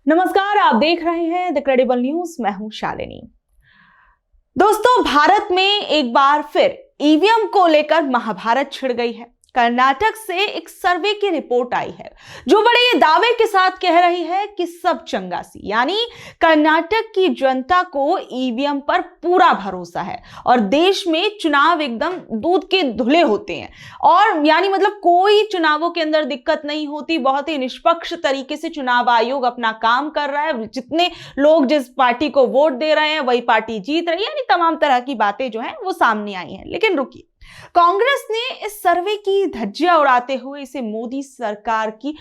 नमस्कार, आप देख रहे हैं द क्रेडिबल न्यूज। मैं हूं शालिनी। दोस्तों, भारत में एक बार फिर ईवीएम को लेकर महाभारत छिड़ गई है। कर्नाटक से एक सर्वे की रिपोर्ट आई है जो बड़े ये दावे के साथ कह रही है कि सब चंगा सी, यानी कर्नाटक की जनता को ईवीएम पर पूरा भरोसा है और देश में चुनाव एकदम दूध के धुले होते हैं और यानी मतलब कोई चुनावों के अंदर दिक्कत नहीं होती। बहुत ही निष्पक्ष तरीके से चुनाव आयोग अपना काम कर रहा है। जितने लोग जिस पार्टी को वोट दे रहे हैं वही पार्टी जीत रही है, यानी तमाम तरह की बातें जो हैं वो सामने आई हैं। लेकिन रुकिए, कांग्रेस ने इस सर्वे की धज्जियां उड़ाते हुए इसे मोदी सरकार की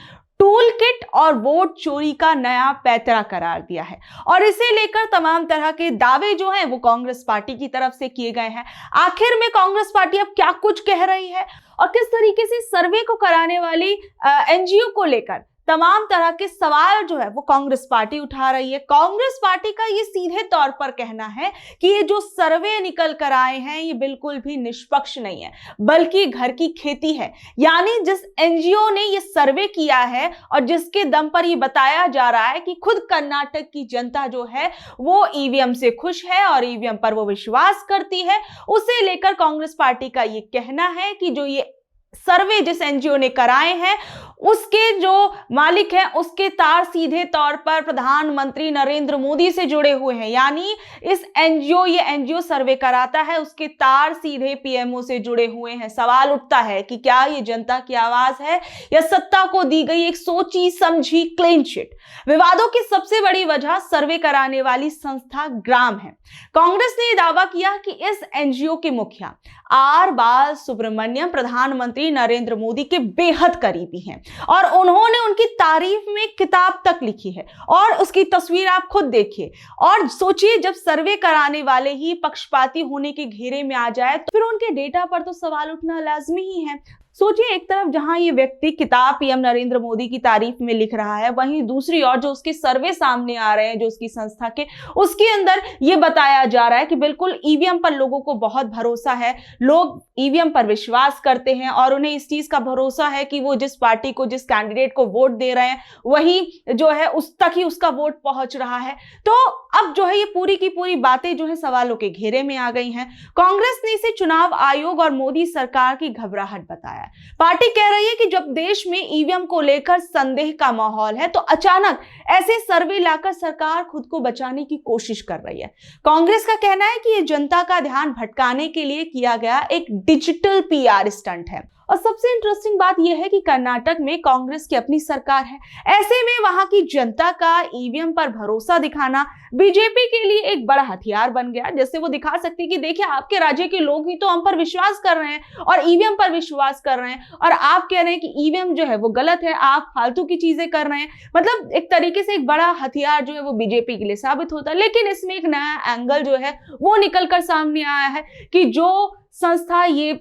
टूल किट और वोट चोरी का नया पैंतरा करार दिया है और इसे लेकर तमाम तरह के दावे जो हैं वो कांग्रेस पार्टी की तरफ से किए गए हैं। आखिर में कांग्रेस पार्टी अब क्या कुछ कह रही है और किस तरीके से सर्वे को कराने वाली एनजीओ को लेकर तमाम तरह के सवाल जो है वो कांग्रेस पार्टी उठा रही है। कांग्रेस पार्टी का ये सीधे तौर पर कहना है कि ये जो सर्वे निकल कर आए हैं ये बिल्कुल भी निष्पक्ष नहीं है, बल्कि घर की खेती है। यानी जिस एनजीओ ने ये सर्वे किया है और जिसके दम पर ये बताया जा रहा है कि खुद कर्नाटक की जनता जो है वो ईवीएम से खुश है और ईवीएम पर वो विश्वास करती है, उसे लेकर कांग्रेस पार्टी का ये कहना है कि जो ये सर्वे जिस एनजीओ ने कराए हैं उसके जो मालिक हैं उसके तार सीधे तौर पर प्रधानमंत्री नरेंद्र मोदी से जुड़े हुए हैं। यानी इस ये एनजीओ सर्वे कराता है, उसके तार सीधे पीएमओ से जुड़े हुए हैं। सवाल उठता है कि क्या ये जनता की आवाज है या सत्ता को दी गई एक सोची समझी क्लीन चिट। विवादों की सबसे बड़ी वजह सर्वे कराने वाली संस्था ग्राम है। कांग्रेस ने दावा किया कि इस एनजीओ के मुखिया आर बाल सुब्रमण्यम प्रधानमंत्री नरेंद्र मोदी के बेहद करीबी हैं और उन्होंने उनकी तारीफ में किताब तक लिखी है और उसकी तस्वीर आप खुद देखिए और सोचिए, जब सर्वे कराने वाले ही पक्षपाती होने के घेरे में आ जाए तो फिर उनके डेटा पर तो सवाल उठना लाजमी ही है। सोचिए, एक तरफ जहां ये व्यक्ति किताब पीएम नरेंद्र मोदी की तारीफ में लिख रहा है, वहीं दूसरी ओर जो उसके सर्वे सामने आ रहे हैं जो उसकी संस्था के, उसके अंदर ये बताया जा रहा है कि बिल्कुल ईवीएम पर लोगों को बहुत भरोसा है, लोग ईवीएम पर विश्वास करते हैं और उन्हें इस चीज का भरोसा है कि वो जिस पार्टी को, जिस कैंडिडेट को वोट दे रहे हैं वही जो है उस तक ही उसका वोट पहुंच रहा है। तो अब जो है ये पूरी की पूरी बातें जो है सवालों के घेरे में आ गई हैं। कांग्रेस ने इसे चुनाव आयोग और मोदी सरकार की घबराहट बताया। पार्टी कह रही है कि जब देश में ईवीएम को लेकर संदेह का माहौल है तो अचानक ऐसे सर्वे लाकर सरकार खुद को बचाने की कोशिश कर रही है। कांग्रेस का कहना है कि यह जनता का ध्यान भटकाने के लिए किया गया एक डिजिटल पीआर स्टंट है। और सबसे इंटरेस्टिंग बात यह है कि कर्नाटक में कांग्रेस की अपनी सरकार है, ऐसे में वहां की जनता का ईवीएम पर भरोसा दिखाना बीजेपी के लिए एक बड़ा हथियार बन गया, जिससे वो दिखा सकती है कि देखिए आपके राज्य के लोग ही तो हम पर विश्वास कर रहे हैं और ईवीएम पर विश्वास कर रहे हैं और आप कह रहे हैं कि ईवीएम जो है वो गलत है, आप फालतू की चीजें कर रहे हैं। मतलब एक तरीके से एक बड़ा हथियार जो है वो बीजेपी के लिए साबित होता है। लेकिन इसमें एक नया एंगल जो है वो निकल कर सामने आया है कि जो संस्था ये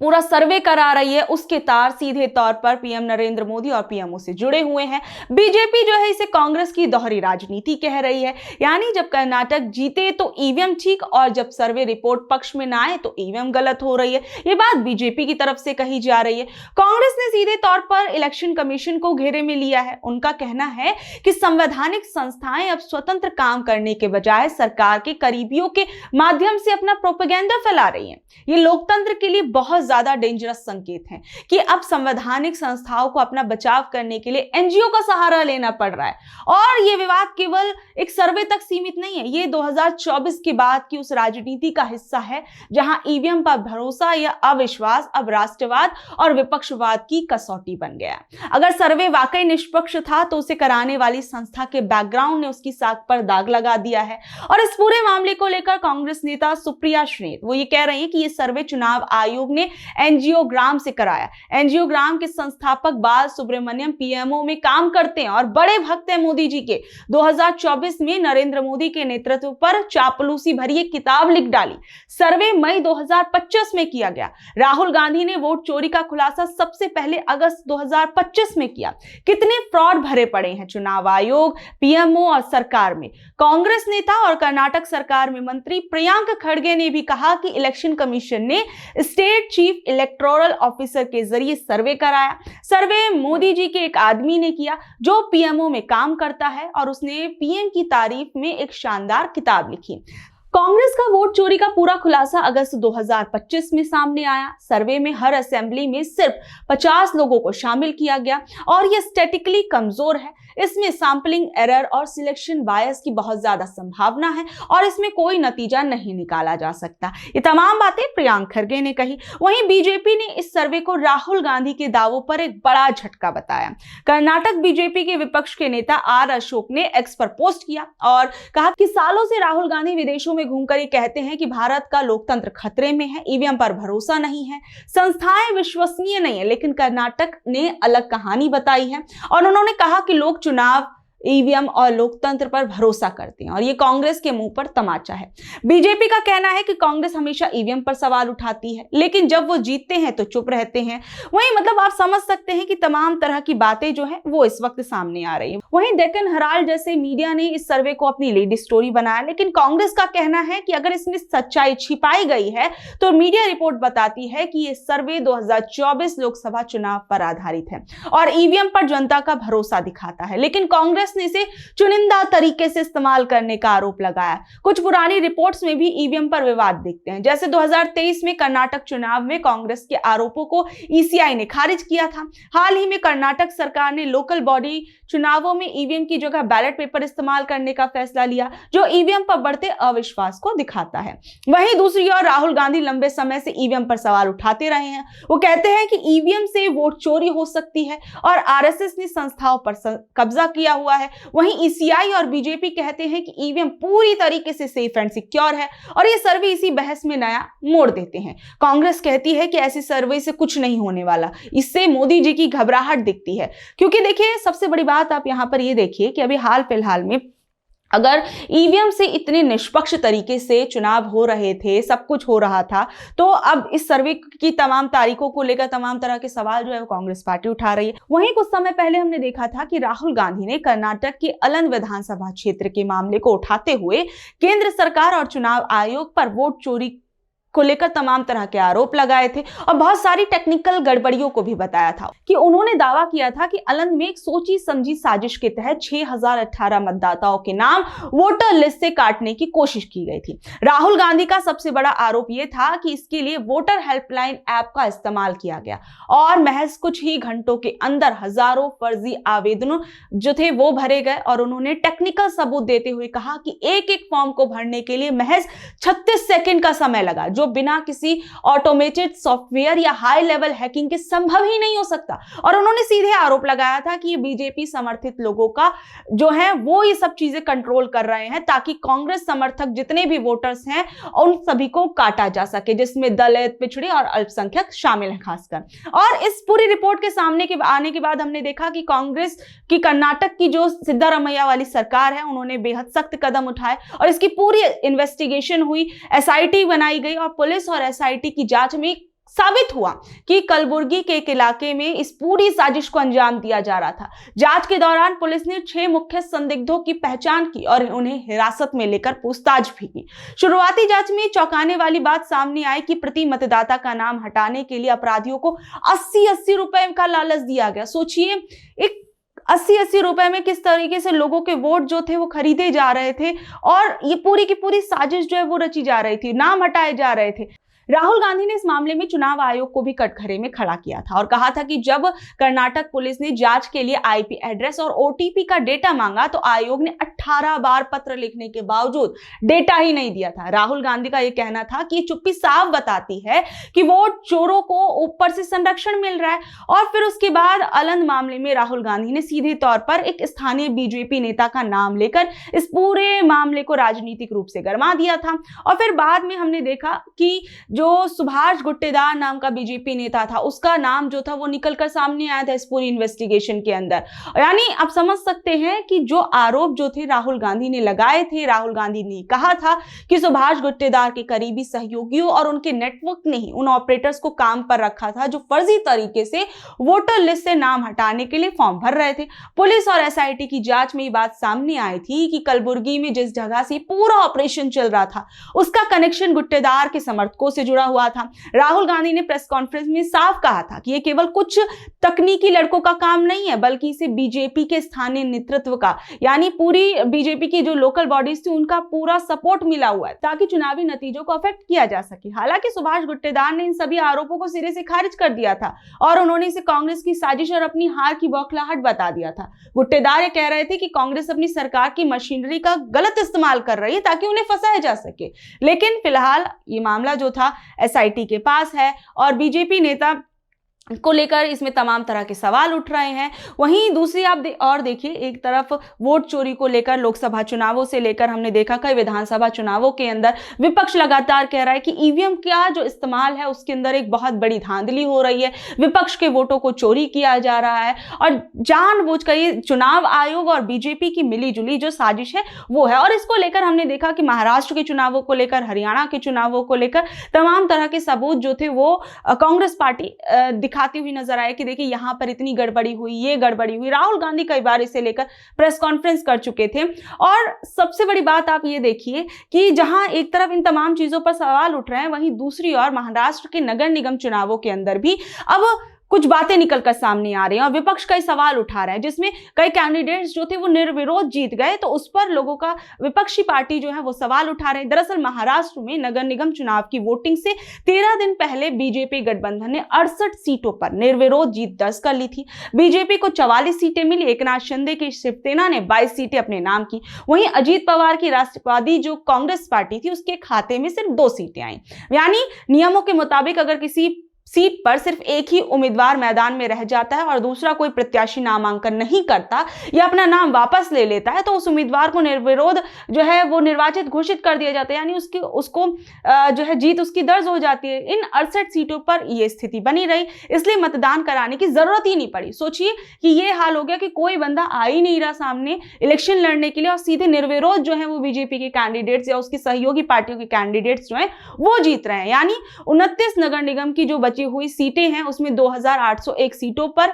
पूरा सर्वे करा रही है उसके तार सीधे तौर पर पीएम नरेंद्र मोदी और पीएमओ से जुड़े हुए हैं। बीजेपी जो है इसे कांग्रेस की दोहरी राजनीति कह रही है, यानी जब कर्नाटक जीते तो ईवीएम ठीक और जब सर्वे रिपोर्ट पक्ष में ना आए तो ईवीएम गलत हो रही है। ये बात बीजेपी की तरफ से कही जा रही है। कांग्रेस ने सीधे तौर पर इलेक्शन कमीशन को घेरे में लिया है। उनका कहना है कि संवैधानिक संस्थाएं अब स्वतंत्र काम करने के बजाय सरकार के करीबियों के माध्यम से अपना प्रोपेगेंडा फैला रही है। ये लोकतंत्र के लिए बहुत ज्यादा डेंजरस संकेत है कि अब संवैधानिक संस्थाओं को अपना बचाव करने के लिए एनजीओ का सहारा लेना पड़ रहा है। और यह विवाद केवल एक सर्वे तक सीमित नहीं है, ये 2024 के बाद की उस राजनीति का हिस्सा है जहां ईवीएम पर भरोसा या अविश्वास अब राष्ट्रवाद और विपक्षवाद की कसौटी बन गया। अगर सर्वे वाकई निष्पक्ष था तो उसे कराने वाली संस्था के बैकग्राउंड ने उसकी साख पर दाग लगा दिया है। और इस पूरे मामले को लेकर कांग्रेस नेता सुप्रिया श्रीनेत वो ये कह रही है कि यह सर्वे चुनाव आयोग ने एनजीओ ग्राम से कराया। एनजीओ ग्राम के संस्थापक बाल सुब्रमण्यम पीएमओ में काम करते हैं और बड़े भक्त हैं मोदी जी के। 2024 में नरेंद्र मोदी के नेतृत्व पर चापलूसी भरी एक किताब लिख डाली। सर्वे मई 2025 में किया गया। राहुल गांधी ने वोट चोरी का खुलासा सबसे पहले अगस्त 2025 में किया। कितने फ्रॉड भरे पड़े हैं चुनाव आयोग, पीएमओ और सरकार में। कांग्रेस नेता और कर्नाटक सरकार में मंत्री प्रियंका खड़गे ने भी कहा कि इलेक्शन कमीशन ने state chief chief electoral officer के जरिए सर्वे कराया। सर्वे मोदी जी के एक आदमी ने किया जो पीएमओ में काम करता है और उसने पीएम की तारीफ में एक शानदार किताब लिखी। कांग्रेस का वोट चोरी का पूरा खुलासा अगस्त 2025 में सामने आया। सर्वे में हर असेंबली में सिर्फ 50 लोगों को शामिल किया गया और यह स्टैटिकली कमजोर है। इसमें सैंपलिंग एरर और सिलेक्शन बायस की बहुत ज्यादा संभावना है और इसमें कोई नतीजा नहीं निकाला जा सकता। ये तमाम बातें प्रियंक खरगे ने कही। वहीं बीजेपी ने इस सर्वे को राहुल गांधी के दावों पर एक बड़ा झटका बताया। कर्नाटक बीजेपी के विपक्ष के नेता आर अशोक ने एक्स पर पोस्ट किया और कहा कि सालों से राहुल गांधी विदेशों में घूमकर ये कहते हैं कि भारत का लोकतंत्र खतरे में है, ईवीएम पर भरोसा नहीं है, संस्थाएं विश्वसनीय नहीं है। लेकिन कर्नाटक ने अलग कहानी बताई है और उन्होंने कहा कि लोग चुनाव, ईवीएम और लोकतंत्र पर भरोसा करते हैं और ये कांग्रेस के मुंह पर तमाचा है। बीजेपी का कहना है कि कांग्रेस हमेशा ईवीएम पर सवाल उठाती है लेकिन जब वो जीतते हैं तो चुप रहते हैं। वहीं मतलब आप समझ सकते हैं कि तमाम तरह की बातें जो है वो इस वक्त सामने आ रही है। वहीं डेक्कन हेराल्ड जैसे मीडिया ने इस सर्वे को अपनी लीड स्टोरी बनाया, लेकिन कांग्रेस का कहना है कि अगर इसमें सच्चाई छिपाई गई है तो मीडिया रिपोर्ट बताती है कि ये सर्वे 2024 लोकसभा चुनाव पर आधारित है और ईवीएम पर जनता का भरोसा दिखाता है। लेकिन कांग्रेस ने इसे चुनिंदा तरीके से इस्तेमाल करने का आरोप लगाया। कुछ पुरानी रिपोर्ट्स में भी ईवीएम पर विवाद दिखते हैं। जैसे 2023 में कर्नाटक चुनाव में कांग्रेस के आरोपों को ईसीआई ने खारिज किया था। हाल ही में कर्नाटक सरकार ने लोकल बॉडी चुनावों में ईवीएम की जगह बैलेट पेपर इस्तेमाल करने का फैसला लिया जो ईवीएम पर बढ़ते अविश्वास को दिखाता है। वहीं दूसरी ओर राहुल गांधी लंबे समय से ईवीएम पर सवाल उठाते रहे हैं। वो कहते हैं कि ईवीएम से वोट चोरी हो सकती है और आरएसएस ने संस्थाओं पर कब्जा किया हुआ है। वहीं ईसीआई और बीजेपी कहते हैं कि ईवीएम पूरी तरीके से सेफ एंड सिक्योर है और ये सर्वे इसी बहस में नया मोड़ देते हैं। कांग्रेस कहती है कि ऐसी सर्वे से कुछ नहीं होने वाला, इससे मोदी जी की घबराहट दिखती है। क्योंकि देखिए सबसे बड़ी बात आप यहां पर ये देखिए कि अभी हाल फिलहाल में अगर ईवीएम से इतने निष्पक्ष तरीके से चुनाव हो रहे थे, सब कुछ हो रहा था, तो अब इस सर्वे की तमाम तारीखों को लेकर तमाम तरह के सवाल जो है वो कांग्रेस पार्टी उठा रही है। वहीं कुछ समय पहले हमने देखा था कि राहुल गांधी ने कर्नाटक के अलंद विधानसभा क्षेत्र के मामले को उठाते हुए केंद्र सरकार और चुनाव आयोग पर वोट चोरी को लेकर तमाम तरह के आरोप लगाए थे और बहुत सारी टेक्निकल गड़बड़ियों को भी बताया था कि उन्होंने दावा किया था कि अलंद में एक सोची समझी साजिश के तहत 6018 मतदाताओं के नाम वोटर लिस्ट से काटने की कोशिश की गई थी। राहुल गांधी का सबसे बड़ा आरोप यह था कि इसके लिए वोटर हेल्पलाइन ऐप का इस्तेमाल किया गया और महज कुछ ही घंटों के अंदर हजारों फर्जी आवेदनों जो थे वो भरे गए और उन्होंने टेक्निकल सबूत देते हुए कहा कि एक एक फॉर्म को भरने के लिए महज 36 सेकंड का समय लगा, जो बिना किसी ऑटोमेटेड सॉफ्टवेयर या हाई लेवल हैकिंग के संभव ही नहीं हो सकता। और उन्होंने सीधे आरोप लगाया था कि ये बीजेपी समर्थित लोगों का जो है वो ये सब चीजें कंट्रोल कर रहे हैं ताकि कांग्रेस समर्थक जितने भी वोटर्स हैं उन सभी को काटा जा सके, जिसमें दलित, पिछड़े और अल्पसंख्यक शामिल हैं खासकर। और इस पूरी रिपोर्ट के सामने के आने के बाद हमने देखा कि कांग्रेस की कर्नाटक की जो सिद्धारमैया वाली सरकार है उन्होंने बेहद सख्त कदम उठाए और इसकी पूरी इन्वेस्टिगेशन हुई, एसआईटी बनाई गई और पुलिस और एसआईटी की जांच में साबित हुआ कि कलबुर्गी के एक इलाके में इस पूरी साजिश को अंजाम दिया जा रहा था। जांच के दौरान पुलिस ने 6 मुख्य संदिग्धों की पहचान की और उन्हें हिरासत में लेकर पूछताछ भी की। शुरुआती जांच में चौंकाने वाली बात सामने आई कि प्रति मतदाता का नाम हटाने के लिए अपराधियों को 80-80 रुपए का लालच दिया गया। सोचिए, एक 80-80 रुपए में किस तरीके से लोगों के वोट जो थे वो खरीदे जा रहे थे और ये पूरी की पूरी साजिश जो है वो रची जा रही थी, नाम हटाए जा रहे थे। राहुल गांधी ने इस मामले में चुनाव आयोग को भी कटघरे में खड़ा किया था और कहा था कि जब कर्नाटक पुलिस ने जांच के लिए आईपी एड्रेस और ओटीपी का डेटा मांगा तो आयोग ने 18 बार पत्र लिखने के बावजूद डेटा ही नहीं दिया था। राहुल गांधी का यह कहना था कि चुप्पी साफ बताती है कि वोट चोरों को ऊपर से संरक्षण मिल रहा है। और फिर उसके बाद अलंद मामले में राहुल गांधी ने सीधे तौर पर एक स्थानीय बीजेपी नेता का नाम लेकर इस पूरे मामले को राजनीतिक रूप से गरमा दिया था। और फिर बाद में हमने देखा कि जो सुभाष गुट्टेदार नाम का बीजेपी नेता था उसका नाम जो था वो निकलकर सामने आया था इस पूरी इन्वेस्टिगेशन के अंदर। यानी आप समझ सकते हैं कि जो आरोप जो थे राहुल गांधी ने लगाए थे। राहुल गांधी ने कहा था कि सुभाष गुत्तेदार के करीबी सहयोगियों और उनके नेटवर्क ने ही उन ऑपरेटर्स को काम पर रखा था जो फर्जी तरीके से वोटर लिस्ट से नाम हटाने के लिए फॉर्म भर रहे थे। पुलिस और एसआईटी की जांच में ये बात सामने आई थी कि कलबुर्गी में जिस जगह से पूरा ऑपरेशन चल रहा था उसका कनेक्शन गुत्तेदार के समर्थकों से जुड़ा हुआ था। राहुल गांधी ने प्रेस कॉन्फ्रेंस में साफ कहा था कि यह केवल कुछ तकनीकी लड़कों का काम नहीं है, बल्कि इसे बीजेपी के स्थानीय नेतृत्व का, यानी पूरी बीजेपी की जो लोकल बॉडीज थी उनका पूरा सपोर्ट मिला हुआ है ताकि चुनावी नतीजों को अफेक्ट किया जा सके। हालांकि सुभाष गुत्तेदार ने इन सभी आरोपों को सिरे से खारिज कर दिया था और उन्होंने इसे कांग्रेस की साजिश और अपनी हार की बौखलाहट बता दिया था। गुत्तेदार ये कह रहे थे कि कांग्रेस अपनी सरकार की मशीनरी का गलत इस्तेमाल कर रही है ताकि उन्हें फंसाया जा सके। लेकिन फिलहाल ये मामला जो था एसआईटी के पास है और बीजेपी नेता को लेकर इसमें तमाम तरह के सवाल उठ रहे हैं। वहीं दूसरी आप और देखिए, एक तरफ वोट चोरी को लेकर लोकसभा चुनावों से लेकर हमने देखा कई विधानसभा चुनावों के अंदर विपक्ष लगातार कह रहा है कि ईवीएम का जो इस्तेमाल है उसके अंदर एक बहुत बड़ी धांधली हो रही है, विपक्ष के वोटों को चोरी किया जा रहा है और जानबूझकर ये चुनाव आयोग और बीजेपी की मिलीजुली जो साजिश है वो है। और इसको लेकर हमने देखा कि महाराष्ट्र के चुनावों को लेकर, हरियाणा के चुनावों को लेकर तमाम तरह के सबूत जो थे वो कांग्रेस पार्टी दिखाती हुई नजर आए कि देखिए यहां पर इतनी गड़बड़ी हुई, ये गड़बड़ी हुई। राहुल गांधी कई बार इसे लेकर प्रेस कॉन्फ्रेंस कर चुके थे। और सबसे बड़ी बात आप ये देखिए कि जहां एक तरफ इन तमाम चीजों पर सवाल उठ रहे हैं, वहीं दूसरी ओर महाराष्ट्र के नगर निगम चुनावों के अंदर भी अब कुछ बातें निकलकर सामने आ रही हैं और विपक्ष कई सवाल उठा रहा है, जिसमें कई कैंडिडेट्स जो थे वो निर्विरोध जीत गए। तो उस पर लोगों का, विपक्षी पार्टी जो है वो सवाल उठा रहे हैं। दरअसल महाराष्ट्र में नगर निगम चुनाव की वोटिंग से 13 दिन पहले बीजेपी गठबंधन ने 68 सीटों पर निर्विरोध जीत दर्ज कर ली थी। बीजेपी को 44 सीटें मिली, एकनाथ शिंदे की शिवसेना ने 22 सीटें अपने नाम की। वहीं अजीत पवार की राष्ट्रवादी जो कांग्रेस पार्टी थी उसके खाते में सिर्फ 2 सीटें आई। यानी नियमों के मुताबिक अगर किसी सीट पर सिर्फ एक ही उम्मीदवार मैदान में रह जाता है और दूसरा कोई प्रत्याशी नामांकन नहीं करता या अपना नाम वापस ले लेता है तो उस उम्मीदवार को निर्विरोध जो है वो निर्वाचित घोषित कर दिया जाता है, यानी उसको जो है जीत उसकी दर्ज हो जाती है। इन 68 सीटों पर यह स्थिति बनी रही, इसलिए मतदान कराने की जरूरत ही नहीं पड़ी। सोचिए कि ये हाल हो गया कि कोई बंदा आ ही नहीं रहा सामने इलेक्शन लड़ने के लिए और सीधे निर्विरोध जो है वो बीजेपी के कैंडिडेट्स या उसकी सहयोगी पार्टियों के कैंडिडेट्स जो है वो जीत रहे हैं। यानी 29 नगर निगम की जो हुई सीटें हैं उसमें 2801 सीटों पर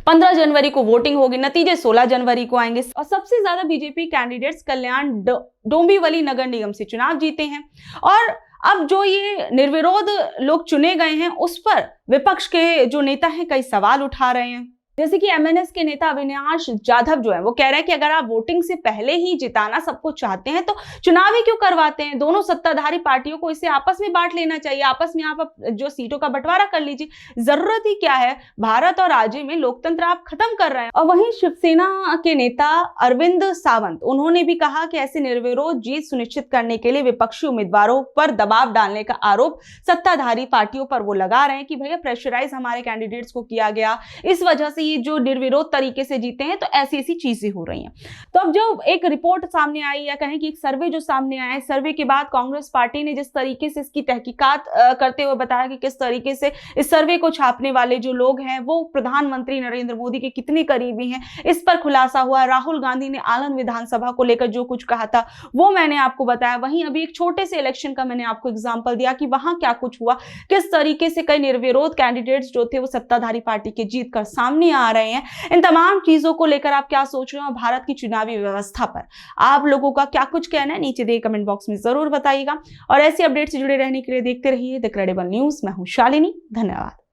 15 जनवरी को वोटिंग होगी, नतीजे 16 जनवरी को आएंगे। और सबसे ज्यादा बीजेपी कैंडिडेट्स कल्याण डोंबिवली नगर निगम से चुनाव जीते हैं। और अब जो ये निर्विरोध लोग चुने गए हैं उस पर विपक्ष के जो नेता हैं कई सवाल उठा रहे हैं। जैसे कि एमएनएस के नेता अविनाश जाधव जो है वो कह रहे हैं कि अगर आप वोटिंग से पहले ही जिताना सबको चाहते हैं तो चुनाव ही क्यों करवाते हैं, दोनों सत्ताधारी पार्टियों को इसे आपस में बांट लेना चाहिए, आपस में आप जो सीटों का बंटवारा कर लीजिए, जरूरत ही क्या है, भारत और राज्य में लोकतंत्र आप खत्म कर रहे हैं। और वहीं शिवसेना के नेता अरविंद सावंत, उन्होंने भी कहा कि ऐसे निर्विरोध जीत सुनिश्चित करने के लिए विपक्षी उम्मीदवारों पर दबाव डालने का आरोप सत्ताधारी पार्टियों पर वो लगा रहे हैं कि भैया प्रेशराइज हमारे कैंडिडेट्स को किया गया, इस वजह से ये जो निर्विरोध तरीके से जीते हैं, तो ऐसी ऐसी चीजें हो रही हैं। तो अब जो एक रिपोर्ट सामने आई या कहें कि एक सर्वे जो सामने आया है, सर्वे के बाद कांग्रेस पार्टी ने जिस तरीके से इसकी तहकीकात करते हुए बताया कि किस तरीके से इस सर्वे को छापने वाले जो लोग हैं वो प्रधानमंत्री नरेंद्र मोदी के कितने करीबी हैं, इस पर खुलासा हुआ। राहुल गांधी ने आनंद विधानसभा को लेकर जो कुछ कहा था वो मैंने आपको बताया। वहीं अभी एक छोटे से इलेक्शन का मैंने आपको एग्जाम्पल दिया कि वहां क्या कुछ हुआ, किस तरीके से कई निर्विरोध कैंडिडेट्स जो थे वो सत्ताधारी पार्टी के जीत कर सामने आ रहे हैं। इन तमाम चीजों को लेकर आप क्या सोच रहे हो, भारत की चुनावी व्यवस्था पर आप लोगों का क्या कुछ कहना है, नीचे दिए कमेंट बॉक्स में जरूर बताइएगा। और ऐसी अपडेट से जुड़े रहने के लिए देखते रहिए द क्रेडिबल न्यूज। मैं हूं शालिनी, धन्यवाद।